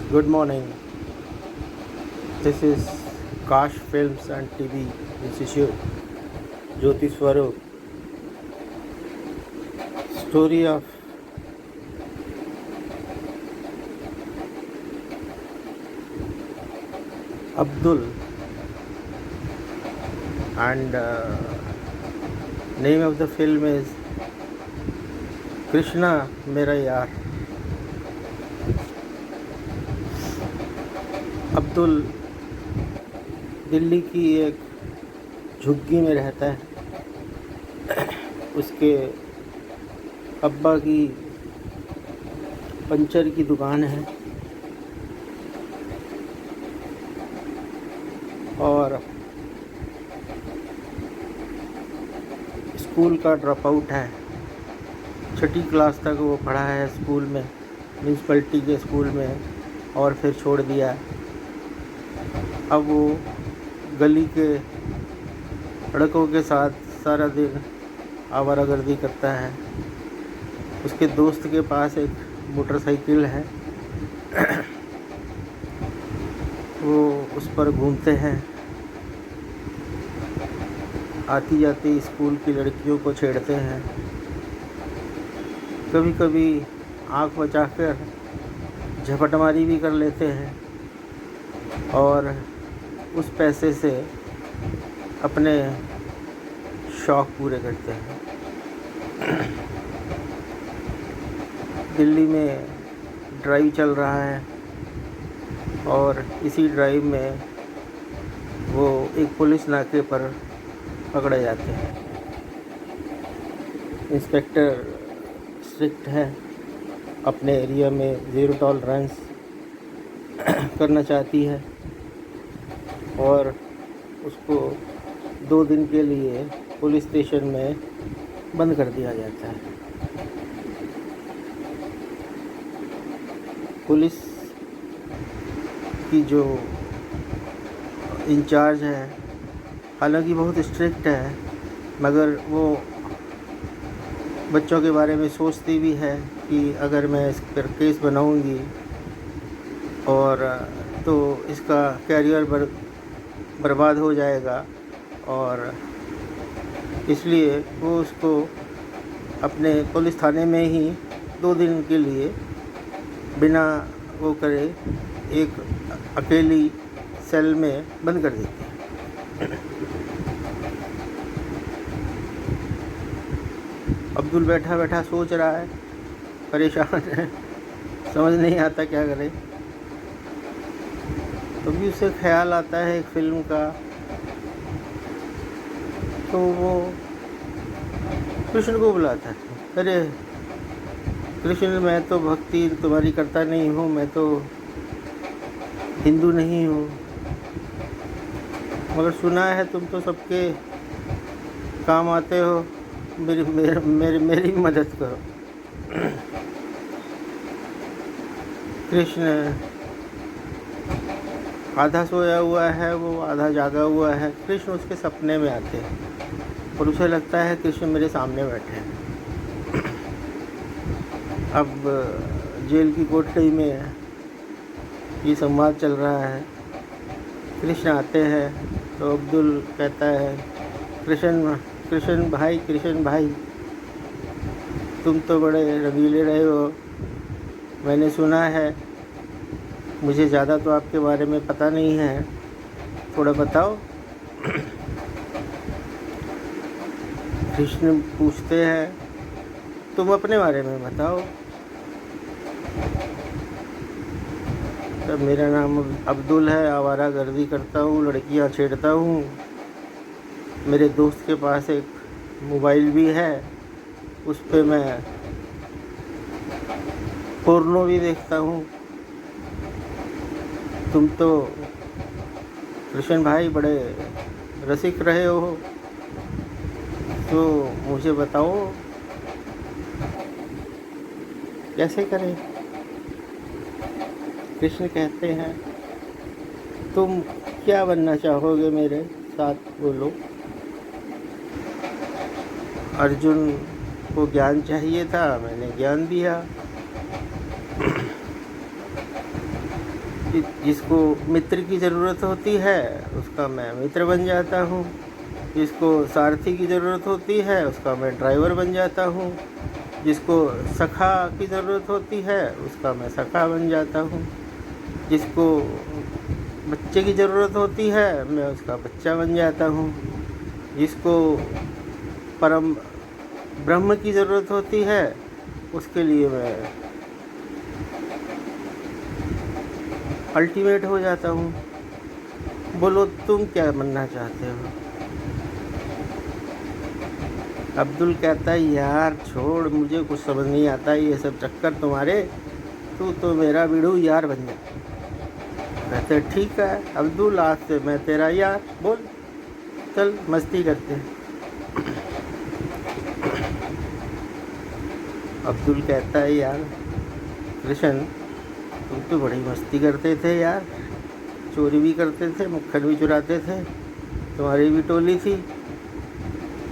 Good morning. This is Kash Films and TV Institute. Jyoti Swaroop. Story of Abdul and name of the film is Krishna Mera Yaar. Abdul Delhi की एक झुग्गी में रहता है। उसके अब्बा की पंचर की दुकान है और स्कूल का ड्रॉप आउट है। 6ठी क्लास तक वो पढ़ा है स्कूल में, म्यूनसिपलिटी के स्कूल में, और फिर छोड़ दिया। अब वो गली के लड़कों के साथ सारा दिन आवारागर्दी करता है। उसके दोस्त के पास एक मोटरसाइकिल है, वो उस पर घूमते हैं। आती जाती स्कूल की लड़कियों को छेड़ते हैं। कभी कभी आँख बचाकर झपटमारी भी कर लेते हैं और उस पैसे से अपने शौक़ पूरे करते हैं। दिल्ली में ड्राइव चल रहा है और इसी ड्राइव में वो एक पुलिस नाके पर पकड़े जाते हैं। इंस्पेक्टर स्ट्रिक्ट है, अपने एरिया में ज़ीरो टॉलरेंस करना चाहती है और उसको 2 दिन के लिए पुलिस स्टेशन में बंद कर दिया जाता है। पुलिस की जो इंचार्ज है हालांकि बहुत स्ट्रिक्ट है, मगर वो बच्चों के बारे में सोचती भी है कि अगर मैं इस पर केस बनाऊंगी और तो इसका कैरियर बर्बाद हो जाएगा, और इसलिए वो उसको अपने पुलिस थाने में ही 2 दिन के लिए बिना वो करे एक अकेली सेल में बंद कर देती है। अब्दुल बैठा बैठा सोच रहा है, परेशान है, समझ नहीं आता क्या करे। तभी उसे ख्याल आता है एक फ़िल्म का, तो वो कृष्ण को बुलाता है। अरे कृष्ण, मैं तो भक्ति तुम्हारी करता नहीं हूँ, मैं तो हिंदू नहीं हूँ, मगर सुना है तुम तो सबके काम आते हो, मेरी मदद करो। कृष्ण आधा सोया हुआ है, वो आधा जागा हुआ है। कृष्ण उसके सपने में आते हैं और उसे लगता है कृष्ण मेरे सामने बैठे हैं। अब जेल की कोठरी में ये संवाद चल रहा है। कृष्ण आते हैं तो अब्दुल कहता है, कृष्ण भाई, तुम तो बड़े रंगीले रहे हो। मैंने सुना है, मुझे ज़्यादा तो आपके बारे में पता नहीं है, थोड़ा बताओ। कृष्ण पूछते हैं, तुम अपने बारे में बताओ। तब मेरा नाम अब्दुल है, आवारागर्दी करता हूँ, लड़कियाँ छेड़ता हूँ। मेरे दोस्त के पास एक मोबाइल भी है, उस पे मैं पोर्नो भी देखता हूँ। तुम तो कृष्ण भाई बड़े रसिक रहे हो, तो मुझे बताओ कैसे करें। कृष्ण कहते हैं, तुम क्या बनना चाहोगे मेरे साथ, बोलो। अर्जुन को ज्ञान चाहिए था, मैंने ज्ञान दिया। जिसको मित्र की ज़रूरत होती है उसका मैं मित्र बन जाता हूँ, जिसको सारथी की ज़रूरत होती है उसका मैं ड्राइवर बन जाता हूँ, जिसको सखा की ज़रूरत होती है उसका मैं सखा बन जाता हूँ, जिसको बच्चे की ज़रूरत होती है मैं उसका बच्चा बन जाता हूँ, जिसको परम ब्रह्म की ज़रूरत होती है उसके लिए मैं अल्टीमेट हो जाता हूँ। बोलो तुम क्या बनना चाहते हो? अब्दुल कहता है यार छोड़, मुझे कुछ समझ नहीं आता ये सब चक्कर तुम्हारे, तू तो मेरा बिड़ू यार बन जा। कहते ठीक है अब्दुल, आज से मैं तेरा यार, बोल चल मस्ती करते हैं। अब्दुल कहता है यार कृष्ण, तुम तो बड़ी मस्ती करते थे यार, चोरी भी करते थे, मक्खन भी चुराते थे, तुम्हारी भी टोली थी,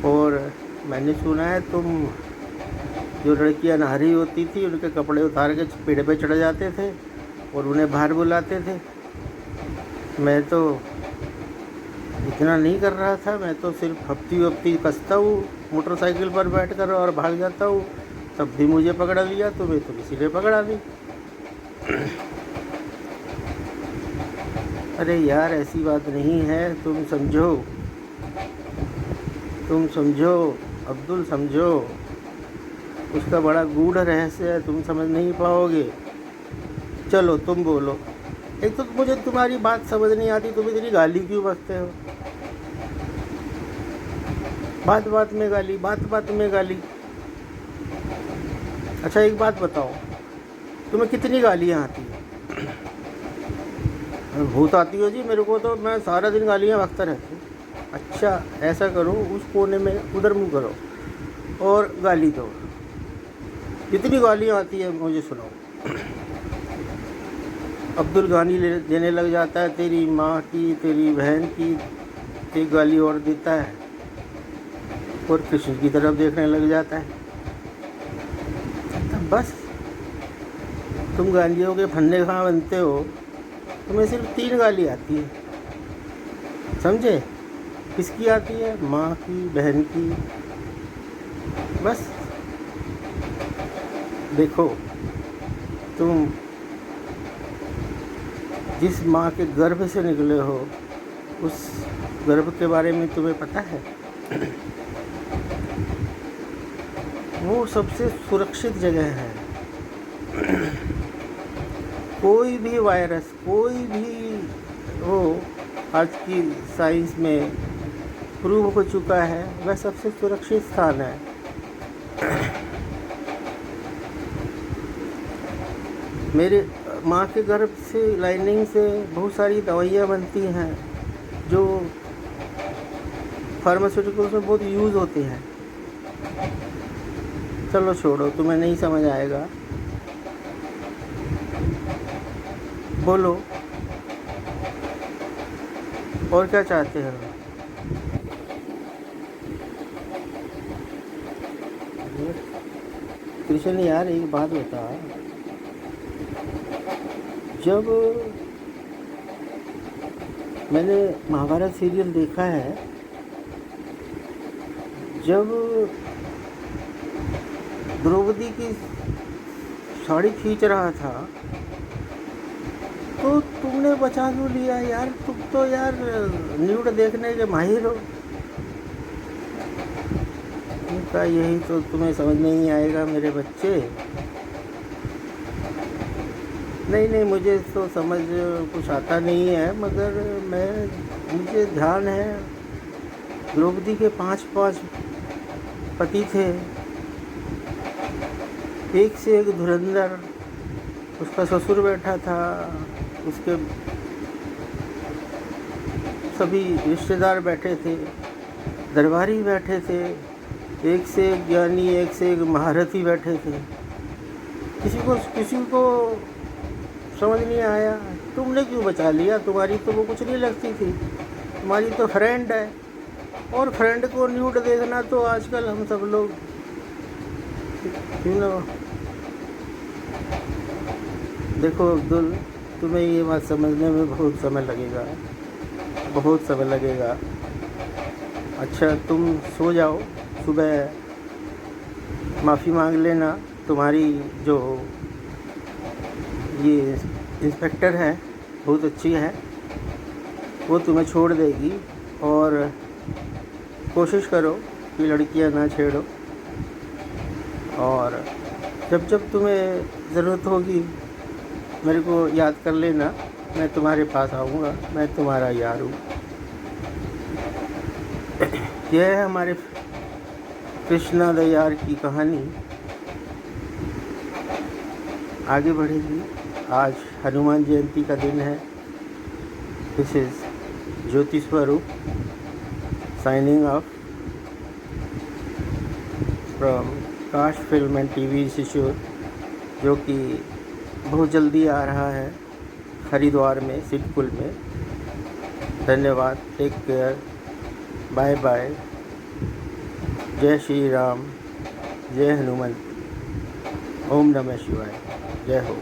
और मैंने सुना है तुम जो लड़कियां नारी होती थी उनके कपड़े उतार के पेड़ पे चढ़ जाते थे और उन्हें बाहर बुलाते थे। मैं तो इतना नहीं कर रहा था, मैं तो सिर्फ हफ्ती वफ्ती कसता हूँ मोटरसाइकिल पर बैठकर और भाग जाता हूँ, तब भी मुझे पकड़ा लिया, तुम्हें तो किसी ने पकड़ा नहीं। अरे यार ऐसी बात नहीं है, तुम समझो अब्दुल, समझो, उसका बड़ा गूढ़ रहस्य है, तुम समझ नहीं पाओगे। चलो तुम बोलो। एक तो मुझे तुम्हारी बात समझ नहीं आती, तुम इतनी गाली क्यों बकते हो? बात बात में गाली। अच्छा एक बात बताओ, तुम्हें कितनी गालियाँ आती हैं? बहुत आती हो जी, मेरे को तो मैं सारा दिन गालियाँ बकता रहता हूँ। अच्छा ऐसा करो, उस कोने में उधर मुँह करो और गाली दो, जितनी गालियाँ आती है मुझे सुनाओ। अब्दुल गाली देने लग जाता है, तेरी माँ की, तेरी बहन की, एक गाली और देता है और कृष्ण की तरफ देखने लग जाता है। तब बस तुम गालियों के फन्ने कहाँ बनते हो? तुम्हें सिर्फ 3 गाली आती है, समझे? किसकी आती है? माँ की, बहन की। बस देखो, तुम जिस माँ के गर्भ से निकले हो उस गर्भ के बारे में तुम्हें पता है? वो सबसे सुरक्षित जगह है। कोई भी वायरस, कोई भी हो, आज की साइंस में प्रूव हो चुका है, वह सबसे सुरक्षित स्थान है। मेरे माँ के गर्भ से, लाइनिंग से बहुत सारी दवाइयाँ बनती हैं जो फार्मास्यूटिकल्स में बहुत यूज़ होती हैं। चलो छोड़ो, तुम्हें नहीं समझ आएगा। बोलो और क्या चाहते हो? कृष्ण यार एक बात बता, जब मैंने महाभारत सीरियल देखा है, जब द्रौपदी की साड़ी खींच रहा था तो तुमने बचा क्यों लिया यार? तुम तो यार न्यूड देखने के माहिर हो। उनका यही तो तुम्हें समझ नहीं आएगा मेरे बच्चे। नहीं, मुझे तो समझ कुछ आता नहीं है, मगर मुझे ध्यान है द्रौपदी के 5 पति थे, एक से एक धुरंधर। उसका ससुर बैठा था, उसके सभी रिश्तेदार बैठे थे, दरबारी बैठे थे, एक से एक ज्ञानी, एक से एक महारथी बैठे थे। किसी को समझ नहीं आया। तुमने क्यों बचा लिया? तुम्हारी तो वो कुछ नहीं लगती थी, तुम्हारी तो फ्रेंड है, और फ्रेंड को न्यूड देखना तो आजकल हम सब लोग देखो अब्दुल, तुम्हें ये बात समझने में बहुत समय लगेगा, बहुत समय लगेगा। अच्छा तुम सो जाओ, सुबह माफ़ी मांग लेना। तुम्हारी जो ये इंस्पेक्टर है बहुत अच्छी है, वो तुम्हें छोड़ देगी। और कोशिश करो कि लड़कियां ना छेड़ो, और जब जब तुम्हें ज़रूरत होगी मेरे को याद कर लेना, मैं तुम्हारे पास आऊँगा, मैं तुम्हारा यार हूँ। यह है हमारे कृष्णा द यार की कहानी। आगे बढ़ेगी। आज हनुमान जयंती का दिन है। दिस इज़ ज्योति स्वरूप साइनिंग ऑफ फ्रॉम काश फिल्म एंड टीवी इंस्टीट्यूट, जो कि बहुत जल्दी आ रहा है हरिद्वार में सिद्धपुल में। धन्यवाद। Take care. Bye bye. जय श्री राम, जय हनुमान, ओम नमः शिवाय, जय हो।